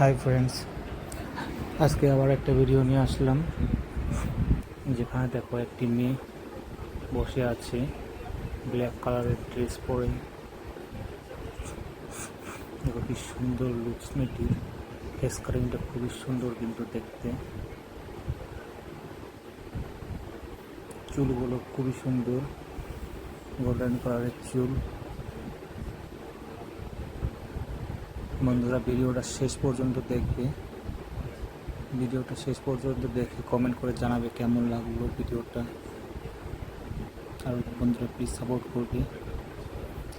Hi friends, আজকে আবার একটা ভিডিও নিয়ে আসলাম যেখানে দেখো একটি মেয়ে বসে আছে ব্ল্যাক কালারের ড্রেস পরে। দেখো কি সুন্দর লুকস মেয়েটির, ফেস কাটিংটা খুবই সুন্দর কিন্তু দেখতে, চুলগুলো খুবই সুন্দর গোল্ডেন কালারের চুল। বন্ধুরা ভিডিওটা শেষ পর্যন্ত দেখবে, ভিডিওটা শেষ পর্যন্ত দেখে কমেন্ট করে জানাবে কেমন লাগলো ভিডিওটা। আর বন্ধুরা প্লিজ সাপোর্ট করবে।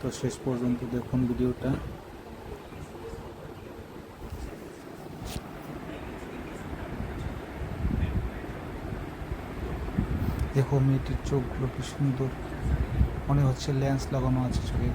তো শেষ পর্যন্ত দেখুন ভিডিওটা। দেখো মেয়েটির চোখগুলো কি সুন্দর, মনে হচ্ছে লেন্স লাগানো আছে চোখে।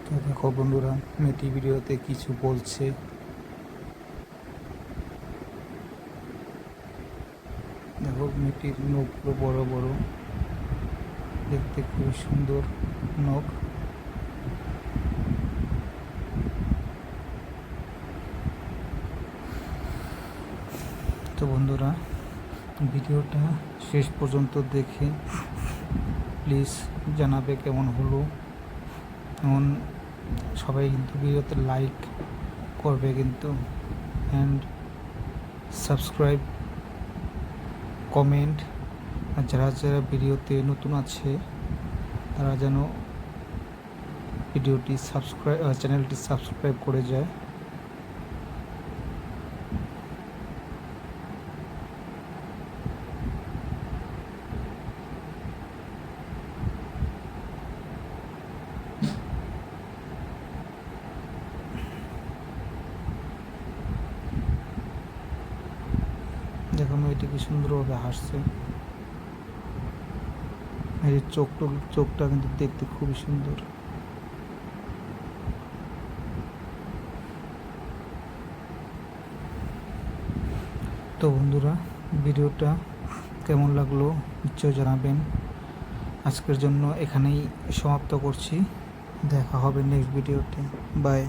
তো দেখো বন্ধুরা, মেয়েটি ভিডিওতে কিছু বলছে। দেখো মেয়েটির নখগুলো বড় বড়, দেখতে খুবই সুন্দর নখ। তো বন্ধুরা ভিডিওটা শেষ পর্যন্ত দেখে প্লিজ জানাবে কেমন হলো। এমন সবাই কিন্তু ভিডিওতে লাইক করবে কিন্তু, অ্যান্ড সাবস্ক্রাইব, কমেন্ট। আর যারা যারা ভিডিওতে নতুন আছে তারা যেন ভিডিওটি চ্যানেলটি সাবস্ক্রাইব করে যায়। দেখো মেয়েটি কি সুন্দরভাবে হাসছে। মেয়েটির চোখটা কিন্তু দেখতে খুবই সুন্দর। তো বন্ধুরা ভিডিওটা কেমন লাগলো নিশ্চয় জানাবেন। আজকের জন্য এখানেই সমাপ্ত করছি, দেখা হবে নেক্সট ভিডিওতে। বাই।